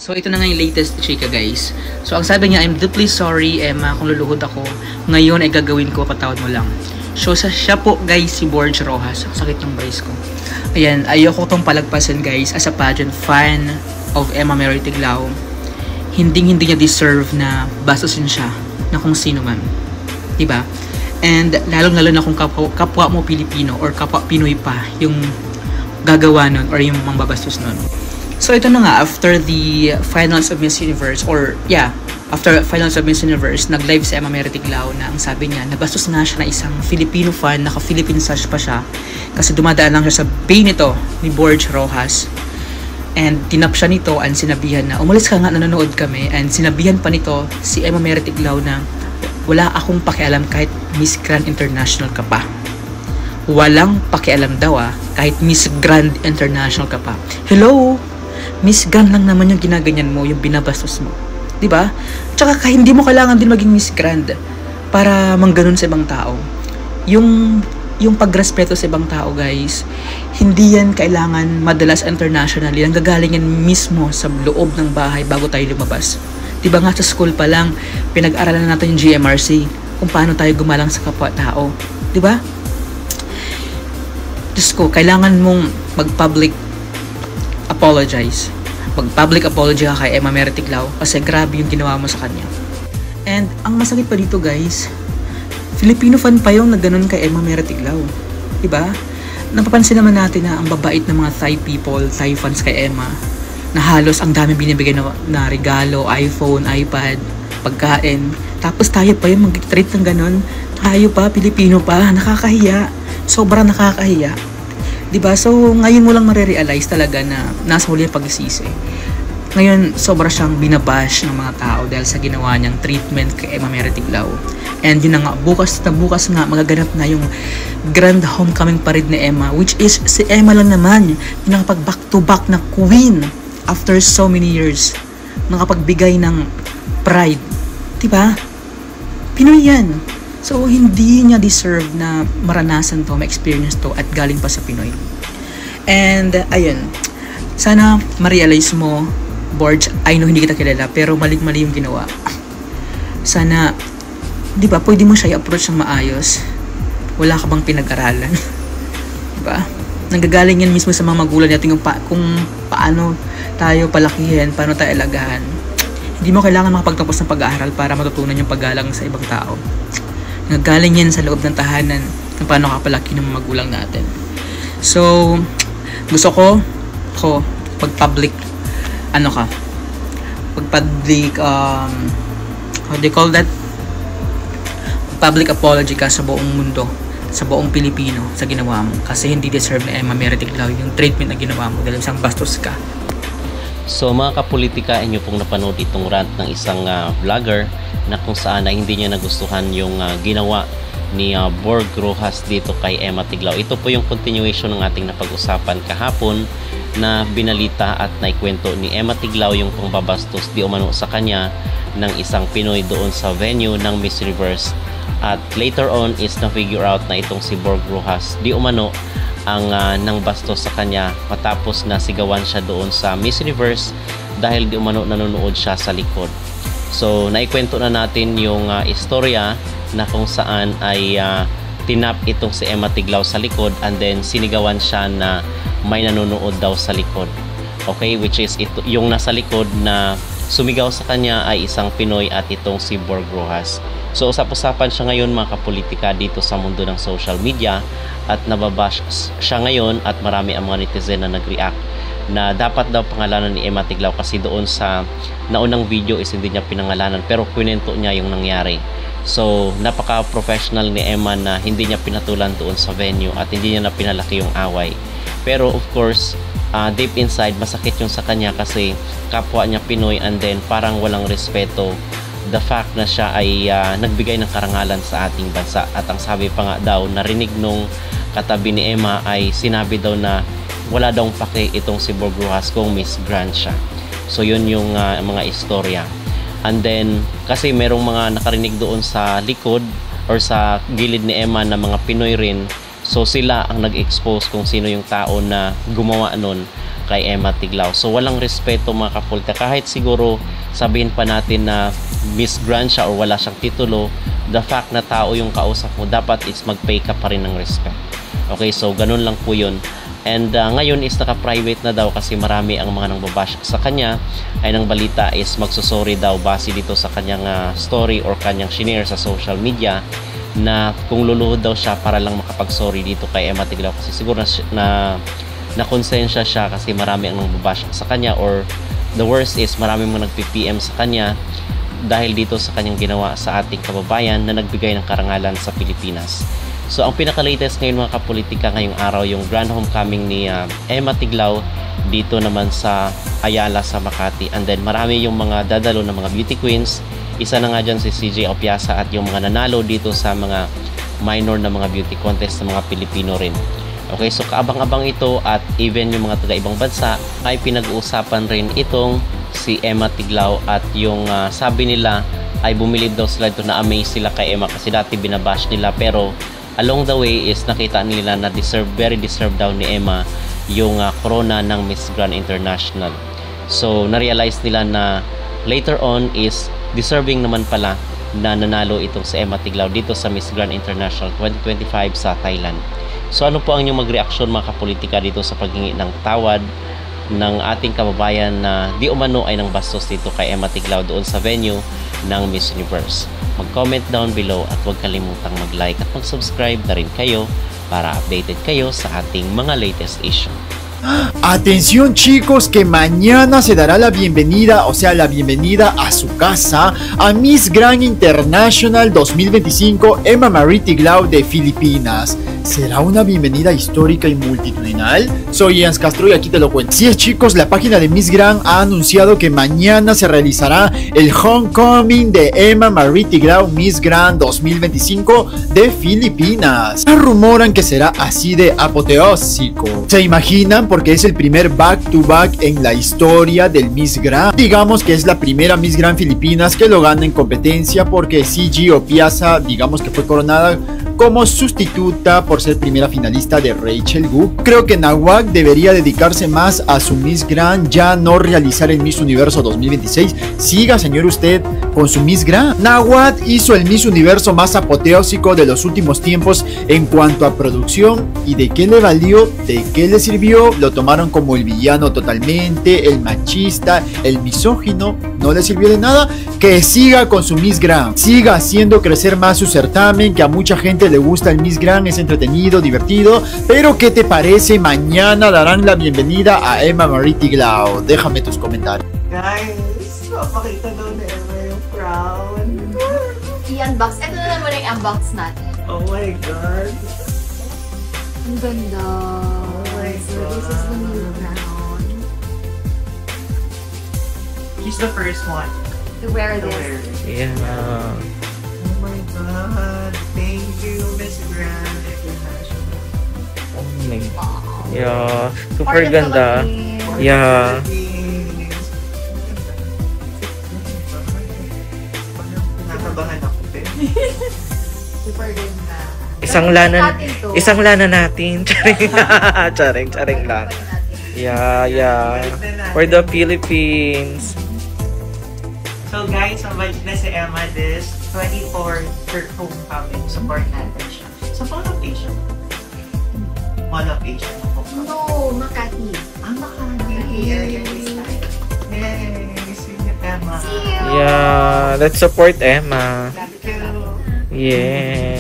So ito na nga yung latest chika guys. So ang sabi niya, I'm deeply sorry Emma kung luluhod ako. Ngayon ay gagawin ko, patawad mo lang. So siya po guys si Borge Rojas. Sakit ng brace ko. Ayan, ayoko tong palagpasan guys as a pageant fan of Emma Mary Tiglao. Hindi niya deserve na bastusin siya na kung sino man. Diba? And lalong-lalo na kung kapwa mo Pilipino or kapwa Pinoy pa yung gagawa nun or yung mambabastos nun. So ito na nga, after the finals of Miss Universe, after finals of Miss Universe, nag-live si Emma Mary Tiglao na ang sabi niya, nabastos nga siya na isang Filipino fan, naka-Philippine sash pa siya, kasi dumadaan lang siya sa bay nito ni Borge Rojas. And tinap siya nito and sinabihan na, umalis ka nga, nanonood kami, and sinabihan pa nito si Emma Mary Tiglao na, wala akong pakialam kahit Miss Grand International ka pa. Walang pakialam daw kahit Miss Grand International ka pa. Hello? Miss Grand lang naman yung ginaganyan mo, yung binabastos mo. Diba? Tsaka hindi mo kailangan din maging Miss Grand para mangganon sa ibang tao. Yung pagrespeto sa ibang tao, guys, hindi yan kailangan madalas internationally. Ang gagaling yan mismo sa loob ng bahay bago tayo lumabas. Diba nga sa school pa lang, pinag-aralan natin yung GMRC, kung paano tayo gumalang sa kapwa-tao. Diba? Diyos ko, kailangan mong mag-public apologize. Mag-public apology ka kay Emma Mary Tiglao kasi grabe yung ginawa mo sa kanya. And ang masakit pa dito guys, Filipino fan pa yung nagganon kay Emma Mary Tiglao. Diba? Napapansin naman natin na ang babait ng mga Thai people, Thai fans kay Emma, na halos ang dami binibigay na regalo, iPhone, iPad, pagkain. Tapos tayo pa yung mag-treat ng ganon. Tayo pa, Pilipino pa, nakakahiya. Sobrang nakakahiya. Diba? So, ngayon mo lang marirealize talaga na nasa huli ang pagsisisi. Ngayon, sobra siyang binabash ng mga tao dahil sa ginawa niyang treatment kay Emma Mary Tiglao. And yun na nga, bukas nga, magaganap na yung grand homecoming parade ni Emma, which is si Emma lang naman, yung nakapag back-to-back na queen after so many years. Nakapagbigay ng pride. Diba? Pinoy yan. So, hindi niya deserve na maranasan to, ma-experience to, at galing pa sa Pinoy. And, ayun. Sana ma-realize mo, Borge, I know hindi kita kilala, pero mali yung ginawa. Sana, di ba, pwede mo siya i-approach ng maayos. Wala ka bang pinag-aralan? Di ba? Nanggagaling yan mismo sa mga magulang natin kung paano tayo palakihin, paano tayo alagahan. Hindi mo kailangan makapagtapos ng pag-aaral para matutunan yung paggalang sa ibang tao. Nagaling yan sa loob ng tahanan kung paano kapalaki ng magulang natin. So, gusto ko pag-public, how do you call that? Public apology ka sa buong mundo, sa buong Pilipino, sa ginawa mo. Kasi hindi deserve na Emma Mary Tiglao yung treatment na ginawa mo dahil isang bastos ka. So mga kapolitika, inyo pong napanood itong rant ng isang vlogger na kung saan hindi niya nagustuhan yung ginawa ni Borge Rojas dito kay Emma Tiglao. Ito po yung continuation ng ating napag-usapan kahapon na binalita at naikwento ni Emma Tiglao yung pangbabastos di umano sa kanya ng isang Pinoy doon sa venue ng Miss Universe. At later on is na-figure out na itong si Borge Rojas di umano ang nang bastos sa kanya matapos na sigawan siya doon sa Miss Universe dahil di umano nanonood siya sa likod. So naikwento na natin yung istorya na kung saan ay tinap itong si Emma Tiglao sa likod and then sinigawan siya na may nanonood daw sa likod. Okay, which is ito, yung nasa likod na sumigaw sa kanya ay isang Pinoy at itong si Borge Rojas. So usap-usapan siya ngayon mga kapolitika dito sa mundo ng social media at nababash siya ngayon at marami ang mga netizen na nag-react na dapat daw pangalanan ni Emma Tiglao kasi doon sa naunang video is hindi niya pinangalanan pero kwento niya yung nangyari. So napaka-professional ni Emma na hindi niya pinatulan doon sa venue at hindi niya na pinalaki yung away. Pero of course, deep inside masakit yung sa kanya kasi kapwa niya Pinoy and then parang walang respeto the fact na siya ay nagbigay ng karangalan sa ating bansa. At ang sabi pa nga daw, narinig nung katabi ni Emma ay sinabi daw na wala daw pake itong si Borge Rojas kung Miss Grand siya. So yun yung mga istorya. And then kasi merong mga nakarinig doon sa likod or sa gilid ni Emma na mga Pinoy rin, so sila ang nag-expose kung sino yung tao na gumawa nun kay Emma Tiglao. So walang respeto mga kapolitika, kahit siguro sabihin pa natin na Miss Grand siya or wala siyang titulo, the fact na tao yung kausap mo, dapat is mag-pay ka pa rin ng respect. Okay, so ganun lang po yun. And ngayon is naka-private na daw kasi marami ang mga nangbabash sa kanya. Ay nang balita is magsusorry daw base dito sa kanyang story or kanyang shinare sa social media, na kung luluhod daw siya para lang makapag-sorry dito kay Emma Tiglao, kasi siguro na konsensya siya kasi marami ang nangbabash sa kanya, or the worst is marami mga nag-PPM sa kanya dahil dito sa kanyang ginawa sa ating kababayan na nagbigay ng karangalan sa Pilipinas. So ang pinaka-latest ngayon mga kapolitika ngayong araw, yung grand homecoming ni Emma Tiglao dito naman sa Ayala sa Makati. And then marami yung mga dadalo ng mga beauty queens. Isa na nga dyan si CJ Opiasa at yung mga nanalo dito sa mga minor na mga beauty contest ng mga Pilipino rin. Okay, so kaabang-abang ito, at even yung mga taga-ibang bansa ay pinag-uusapan rin itong si Emma Tiglao, at yung sabi nila ay bumilib daw sila dito, na amaze sila kay Emma kasi dati binabash nila, pero along the way is nakita nila na very deserved daw ni Emma yung corona ng Miss Grand International. So na-realize nila na later on is deserving naman pala na nanalo itong si Emma Tiglao dito sa Miss Grand International 2025 sa Thailand. So ano po ang inyong magreaksyon mga kapolitika dito sa paghingi ng tawad ng ating kababayan na di umano ay nang bastos dito kay Emma Tiglao doon sa venue ng Miss Universe? Mag-comment down below at huwag kalimutang mag-like at mag-subscribe na rin kayo para updated kayo sa ating mga latest issue. Atención chicos, que mañana se dará la bienvenida, o sea la bienvenida a su casa a Miss Grand International 2025 Emma Marie Tiglao de Filipinas. ¿Será una bienvenida histórica y multitudinal? Soy Ian Castro y aquí te lo cuento. Así es chicos, la página de Miss Grand ha anunciado que mañana se realizará el homecoming de Emma Marie Tiglao Miss Grand 2025 de Filipinas. Rumoran que será así de apoteósico. ¿Se imaginan? Porque es el primer back-to-back en la historia del Miss Grand. Digamos que es la primera Miss Grand Filipinas que lo gana en competencia, porque CJ Opiasa, digamos que fue coronada como sustituta por ser primera finalista de Rachel Gu. Creo que Nawak debería dedicarse más a su Miss Grand, ya no realizar el Miss Universo 2026. Siga, señor, usted con su Miss Grand. Nawak hizo el Miss Universo más apoteósico de los últimos tiempos en cuanto a producción. ¿Y de qué le valió? ¿De qué le sirvió? Lo tomaron como el villano totalmente, el machista, el misógino. No le sirvió de nada. Que siga con su Miss Grand, siga haciendo crecer más su certamen, que a mucha gente le gusta el Miss Grand, es entretenido, divertido. Pero ¿qué te parece? Mañana darán la bienvenida a Emma Marie Tiglao. Déjame tus comentarios. Guys, papakita daw na Emma yung crown. I-unbox. Ito na naman yung unbox natin. Oh my God. Ang ganda. Oh my So this is the new crown. She's the first one To wear to this. wear it. Yeah. Oh my God. Thank you, Miss Grand International. Yeah, super For the ganda. Philippines. Yeah. Nakabahan ako, din. Super ganda. Isang lana natin. Charing lang. Yeah. For the Philippines. So guys, mabalik na si Emma this 24 her homecoming. Support natin siya. Sa Mall of Asia. Mall of Asia na homecoming. No, Makati. Makati area this time. Yay! See you, Emma. See you! Yeah, let's support Emma. Thank you. Yeah.